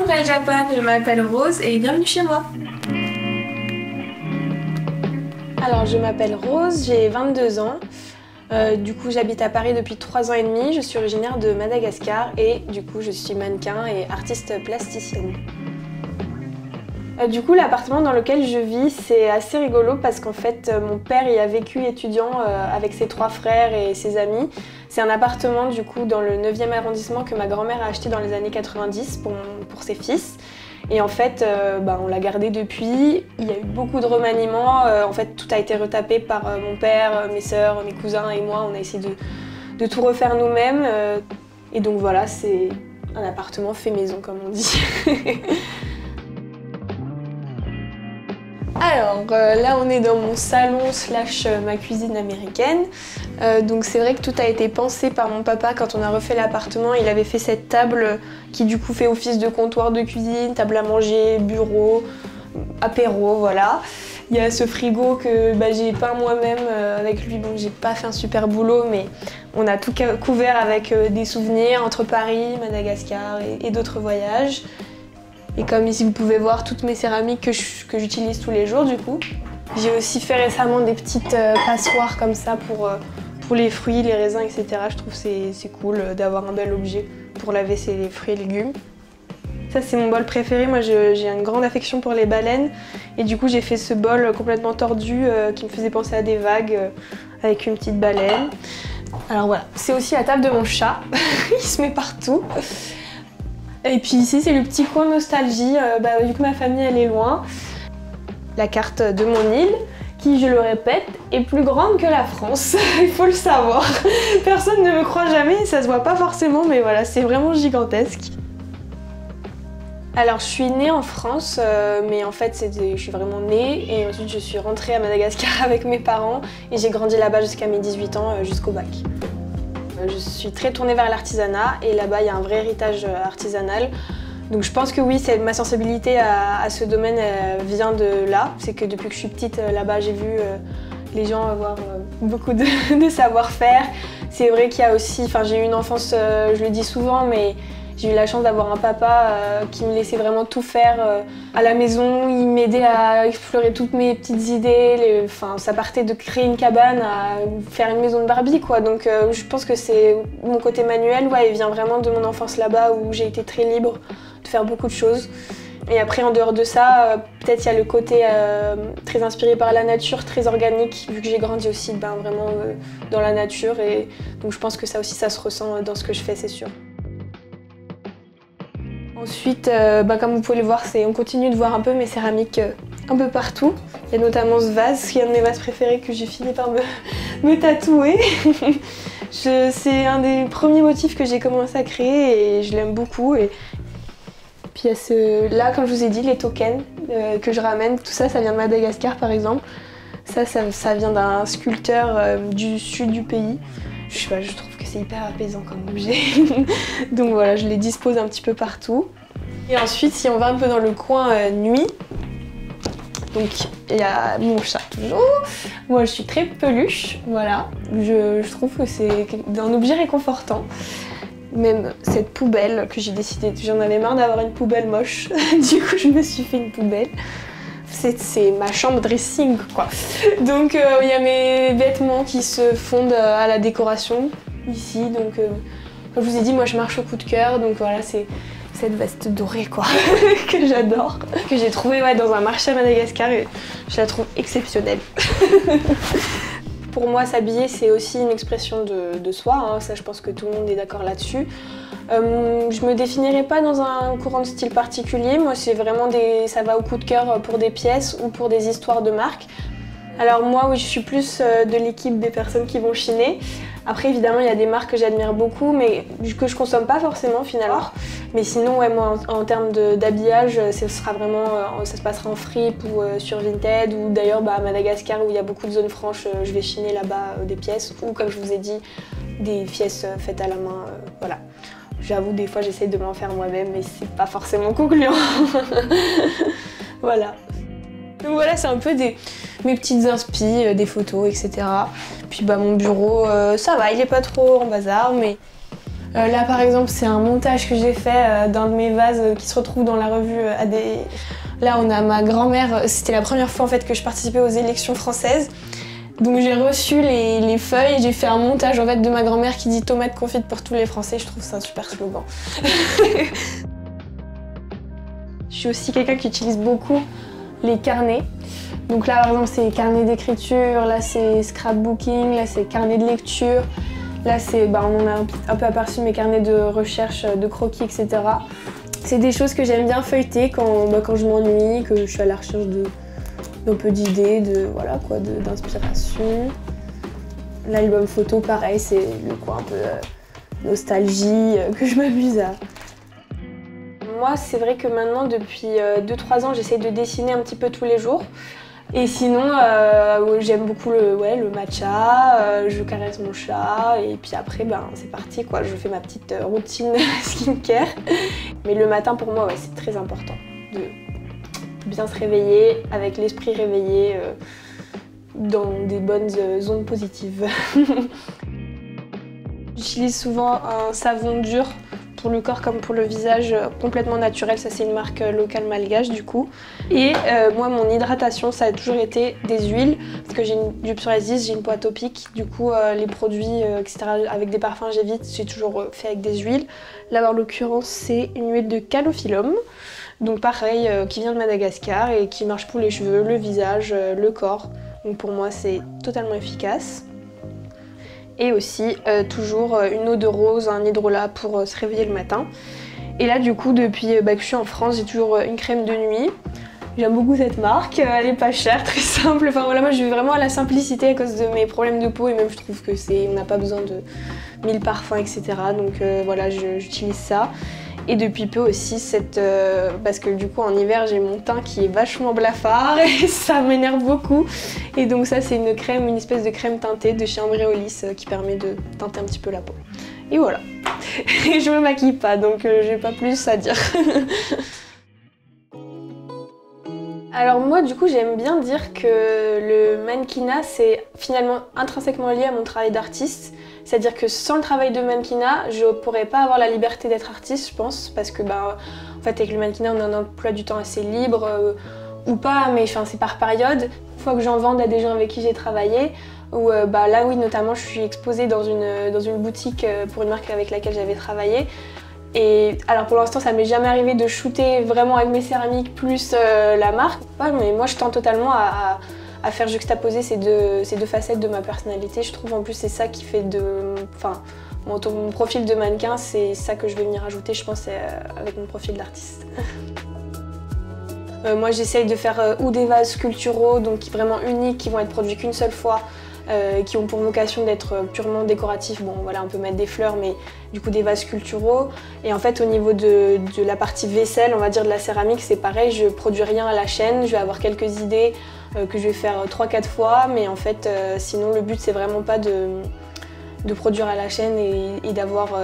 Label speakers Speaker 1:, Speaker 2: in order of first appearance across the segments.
Speaker 1: Nouvelle Japan, je m'appelle Rose et bienvenue chez moi. Alors je m'appelle Rose, j'ai 22 ans. Du coup j'habite à Paris depuis 3 ans et demi, je suis originaire de Madagascar et du coup je suis mannequin et artiste plasticienne. Du coup l'appartement dans lequel je vis c'est assez rigolo parce qu'en fait mon père y a vécu étudiant avec ses 3 frères et ses amis. C'est un appartement du coup dans le 9e arrondissement que ma grand-mère a acheté dans les années 90 pour ses fils. Et en fait, on l'a gardé depuis. Il y a eu beaucoup de remaniements. En fait, tout a été retapé par mon père, mes sœurs, mes cousins et moi. On a essayé de tout refaire nous-mêmes. Et donc voilà, c'est un appartement fait maison, comme on dit. Alors là on est dans mon salon slash ma cuisine américaine. Donc c'est vrai que tout a été pensé par mon papa quand on a refait l'appartement. Il avait fait cette table qui du coup fait office de comptoir de cuisine, table à manger, bureau, apéro, voilà. Il y a ce frigo que j'ai peint moi-même avec lui. Bon, j'ai pas fait un super boulot mais on a tout couvert avec des souvenirs entre Paris, Madagascar et d'autres voyages. Et comme ici vous pouvez voir toutes mes céramiques que j'utilise tous les jours du coup. J'ai aussi fait récemment des petites passoires comme ça pour les fruits, les raisins, etc. Je trouve que c'est cool d'avoir un bel objet pour laver les fruits et légumes. Ça c'est mon bol préféré, moi j'ai une grande affection pour les baleines. Et du coup j'ai fait ce bol complètement tordu qui me faisait penser à des vagues avec une petite baleine. Alors voilà, c'est aussi la table de mon chat, il se met partout. Et puis ici c'est le petit coin nostalgie, du coup ma famille elle est loin. La carte de mon île, qui je le répète, est plus grande que la France, il faut le savoir. Personne ne me croit jamais, ça se voit pas forcément, mais voilà, c'est vraiment gigantesque. Alors je suis née en France, mais en fait je suis vraiment née et ensuite je suis rentrée à Madagascar avec mes parents et j'ai grandi là-bas jusqu'à mes 18 ans, jusqu'au bac. Je suis très tournée vers l'artisanat et là-bas il y a un vrai héritage artisanal. Donc je pense que oui, ma sensibilité à ce domaine vient de là. C'est que depuis que je suis petite là-bas, j'ai vu les gens avoir beaucoup de savoir-faire. C'est vrai qu'il y a aussi, j'ai eu une enfance, je le dis souvent, mais j'ai eu la chance d'avoir un papa qui me laissait vraiment tout faire à la maison. Il m'aidait à explorer toutes mes petites idées. Ça partait de créer une cabane à faire une maison de Barbie, quoi. Donc je pense que c'est mon côté manuel, il vient vraiment de mon enfance là-bas où j'ai été très libre de faire beaucoup de choses. Et après, en dehors de ça, peut-être il y a le côté très inspiré par la nature, très organique, vu que j'ai grandi aussi vraiment dans la nature. Et donc je pense que ça aussi, ça se ressent dans ce que je fais, c'est sûr. Ensuite, comme vous pouvez le voir, on continue de voir un peu mes céramiques un peu partout. Il y a notamment ce vase, qui est un de mes vases préférés que j'ai fini par me tatouer. C'est un des premiers motifs que j'ai commencé à créer et je l'aime beaucoup. Et puis il y a là, comme je vous ai dit, les tokens que je ramène. Tout ça, ça vient de Madagascar par exemple. Ça vient d'un sculpteur du sud du pays. Je trouve que c'est hyper apaisant comme objet. Donc voilà, je les dispose un petit peu partout. Et ensuite, si on va un peu dans le coin nuit, donc il y a mon chat toujours. Moi je suis très peluche, voilà. Je trouve que c'est un objet réconfortant. Même cette poubelle que j'ai décidé, j'en avais marre d'avoir une poubelle moche. Du coup je me suis fait une poubelle. C'est ma chambre dressing quoi. Donc il y a mes vêtements qui se fondent à la décoration ici. Donc comme je vous ai dit, moi je marche au coup de cœur. Donc voilà, c'est cette veste dorée quoi que j'adore, que j'ai trouvée dans un marché à Madagascar et je la trouve exceptionnelle. Pour moi, s'habiller, c'est aussi une expression de soi, hein. Ça je pense que tout le monde est d'accord là-dessus. Je me définirais pas dans un courant de style particulier, moi c'est vraiment ça va au coup de cœur pour des pièces ou pour des histoires de marque. Alors moi oui, je suis plus de l'équipe des personnes qui vont chiner. Après évidemment il y a des marques que j'admire beaucoup mais que je consomme pas forcément finalement. Mais sinon moi en termes d'habillage, ça se passera en fripe ou sur Vinted ou d'ailleurs à Madagascar où il y a beaucoup de zones franches, je vais chiner là-bas des pièces ou comme je vous ai dit, des pièces faites à la main, voilà. J'avoue des fois j'essaie de m'en faire moi-même mais c'est pas forcément concluant. Voilà. Donc voilà, c'est un peu mes petites inspi, des photos, etc. Puis mon bureau, ça va, il est pas trop en bazar, mais Là par exemple c'est un montage que j'ai fait d'un de mes vases qui se retrouve dans la revue AD. Là on a ma grand-mère, c'était la première fois en fait que je participais aux élections françaises. Donc j'ai reçu les feuilles et j'ai fait un montage en fait de ma grand-mère qui dit tomate confite pour tous les Français. Je trouve ça un super slogan. Je suis aussi quelqu'un qui utilise beaucoup les carnets. Donc là par exemple c'est carnet d'écriture, là c'est scrapbooking, là c'est carnet de lecture. Là, on en a un peu aperçu mes carnets de recherche, de croquis, etc. C'est des choses que j'aime bien feuilleter quand je m'ennuie, que je suis à la recherche d'un peu d'idées, d'inspiration. L'album photo, pareil, c'est le coin un peu nostalgie que je m'amuse à. Moi, c'est vrai que maintenant, depuis 2-3 ans, j'essaie de dessiner un petit peu tous les jours. Et sinon, j'aime beaucoup le matcha, je caresse mon chat et puis après, c'est parti quoi. Je fais ma petite routine skincare. Mais le matin, pour moi, c'est très important de bien se réveiller, avec l'esprit réveillé, dans des bonnes ondes positives. J'utilise souvent un savon dur pour le corps comme pour le visage, complètement naturel. Ça c'est une marque locale malgache du coup. Et moi mon hydratation ça a toujours été des huiles parce que du psoriasis, j'ai une peau atopique. Du coup les produits etc. avec des parfums j'évite, j'ai toujours fait avec des huiles. Là en l'occurrence c'est une huile de calophyllum. Donc pareil qui vient de Madagascar et qui marche pour les cheveux, le visage, le corps. Donc pour moi c'est totalement efficace. Et aussi toujours une eau de rose, un hydrolat pour se réveiller le matin. Et là du coup depuis que je suis en France, j'ai toujours une crème de nuit. J'aime beaucoup cette marque, elle est pas chère, très simple. Enfin voilà, moi je vais vraiment à la simplicité à cause de mes problèmes de peau et même je trouve que on n'a pas besoin de 1000 parfums etc. Donc voilà, j'utilise ça. Et depuis peu aussi parce que du coup en hiver j'ai mon teint qui est vachement blafard et ça m'énerve beaucoup. Et donc ça c'est une espèce de crème teintée de chez Embryolisse qui permet de teinter un petit peu la peau. Et voilà. Et je me maquille pas donc j'ai pas plus à dire. Alors moi du coup j'aime bien dire que le mannequinat c'est finalement intrinsèquement lié à mon travail d'artiste. C'est-à-dire que sans le travail de mannequinat, je pourrais pas avoir la liberté d'être artiste, je pense, parce que en fait avec le mannequinat on a un emploi du temps assez libre, ou pas, mais c'est par période. Une fois que j'en vende à des gens avec qui j'ai travaillé, ou là oui notamment je suis exposée dans une boutique pour une marque avec laquelle j'avais travaillé. Et alors pour l'instant ça m'est jamais arrivé de shooter vraiment avec mes céramiques plus la marque, mais moi je tends totalement à faire juxtaposer ces deux facettes de ma personnalité. Je trouve en plus c'est ça qui fait mon profil de mannequin, c'est ça que je vais venir ajouter je pense avec mon profil d'artiste. Moi j'essaye de faire ou des vases sculpturaux, donc vraiment uniques, qui vont être produits qu'une seule fois, qui ont pour vocation d'être purement décoratifs. Bon voilà, on peut mettre des fleurs, mais du coup des vases sculpturaux. Et en fait au niveau de la partie vaisselle, on va dire de la céramique, c'est pareil, je produis rien à la chaîne, je vais avoir quelques idées que je vais faire 3-4 fois, mais en fait sinon le but c'est vraiment pas de produire à la chaîne et d'avoir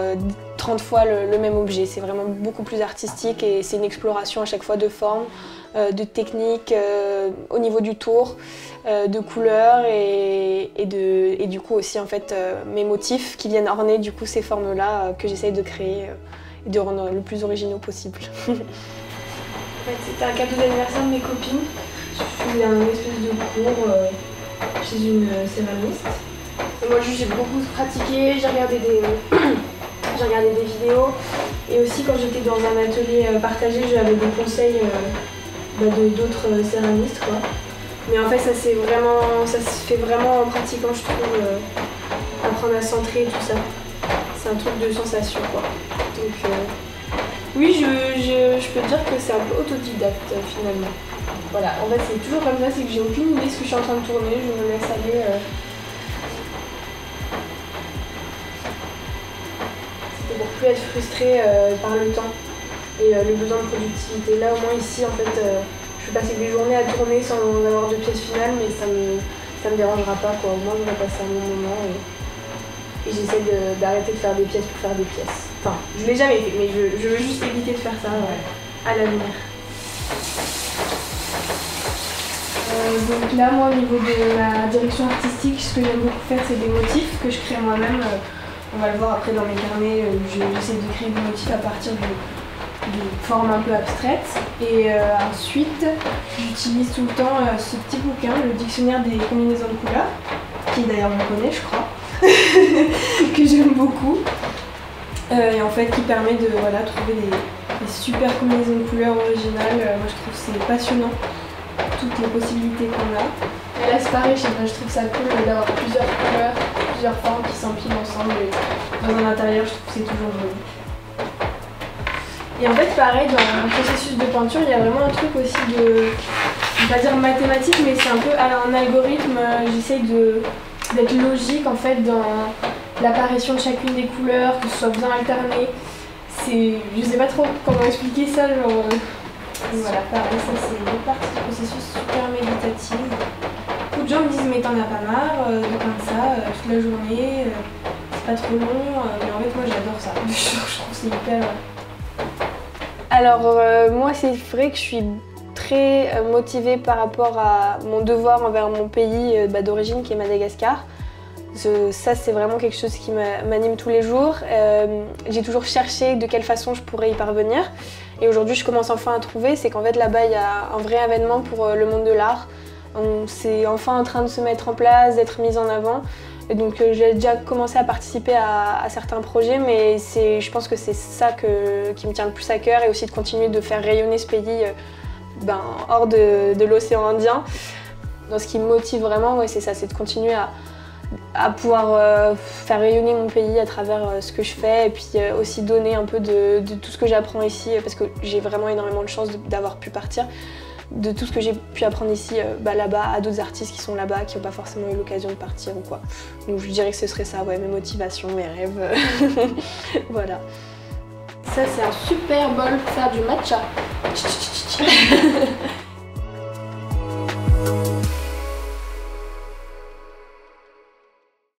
Speaker 1: 30 fois le même objet. C'est vraiment beaucoup plus artistique et c'est une exploration à chaque fois de forme, de technique, au niveau du tour, de couleurs et du coup aussi en fait mes motifs qui viennent orner du coup ces formes-là que j'essaye de créer et de rendre le plus originaux possible. En fait, c'était un cadeau d'anniversaire de mes copines. Je suis un espèce de cours chez une céramiste. Et moi j'ai beaucoup pratiqué, j'ai regardé des vidéos et aussi quand j'étais dans un atelier partagé j'avais des conseils d'autres céramistes quoi. Mais en fait ça se fait vraiment en pratiquant je trouve, apprendre à centrer et tout ça. C'est un truc de sensation quoi. Donc oui je peux dire que c'est un peu autodidacte finalement. Voilà, en fait c'est toujours comme ça, c'est que j'ai aucune idée de ce que je suis en train de tourner, je me laisse aller. C'était pour plus être frustrée par le temps et le besoin de productivité. Là au moins ici en fait je peux passer des journées à tourner sans avoir de pièce finale, mais ça me dérangera pas quoi. Au moins je vais passer un bon moment et j'essaie d'arrêter de faire des pièces pour faire des pièces. Enfin, je l'ai jamais fait, mais je veux juste éviter de faire ça à l'avenir. Donc là, moi, au niveau de la direction artistique, ce que j'aime beaucoup faire, c'est des motifs que je crée moi-même On va le voir après dans mes carnets, j'essaie de créer des motifs à partir de formes un peu abstraites. Et ensuite, j'utilise tout le temps ce petit bouquin, le dictionnaire des combinaisons de couleurs, qui d'ailleurs on connaît, je crois, que j'aime beaucoup. Et en fait, qui permet de trouver des super combinaisons de couleurs originales. Moi, je trouve que c'est passionnant, toutes les possibilités qu'on a.
Speaker 2: Et là, c'est pareil, je trouve ça cool d'avoir plusieurs couleurs, plusieurs formes qui s'empilent ensemble. Et
Speaker 1: dans un intérieur, je trouve que c'est toujours joli. Et en fait, pareil, dans mon processus de peinture, il y a vraiment un truc aussi de, je vais pas dire mathématique, mais c'est un peu un algorithme. J'essaye d'être logique en fait dans l'apparition de chacune des couleurs, que ce soit bien alterné. Je sais pas trop comment expliquer ça, genre. Voilà, pareil, ça c'est une partie du processus super méditative. Beaucoup de gens me disent mais t'en as pas marre de peindre ça toute la journée, c'est pas trop long, mais en fait moi j'adore ça. Je trouve que c'est hyper. Alors moi c'est vrai que je suis très motivée par rapport à mon devoir envers mon pays d'origine qui est Madagascar. Ça c'est vraiment quelque chose qui m'anime tous les jours. J'ai toujours cherché de quelle façon je pourrais y parvenir. Et aujourd'hui je commence enfin à trouver, c'est qu'en fait là-bas il y a un vrai avènement pour le monde de l'art. C'est enfin en train de se mettre en place, d'être mis en avant. Et donc j'ai déjà commencé à participer à certains projets, mais je pense que c'est ça qui me tient le plus à cœur, et aussi de continuer de faire rayonner ce pays hors de l'océan Indien. Dans ce qui me motive vraiment, c'est ça, c'est de continuer à pouvoir faire rayonner mon pays à travers ce que je fais, et puis aussi donner un peu de tout ce que j'apprends ici, parce que j'ai vraiment énormément de chance d'avoir pu partir, de tout ce que j'ai pu apprendre ici là-bas à d'autres artistes qui sont là-bas, qui n'ont pas forcément eu l'occasion de partir ou quoi. Donc je dirais que ce serait ça, mes motivations, mes rêves. Voilà.
Speaker 2: Ça c'est un super bol pour faire du matcha.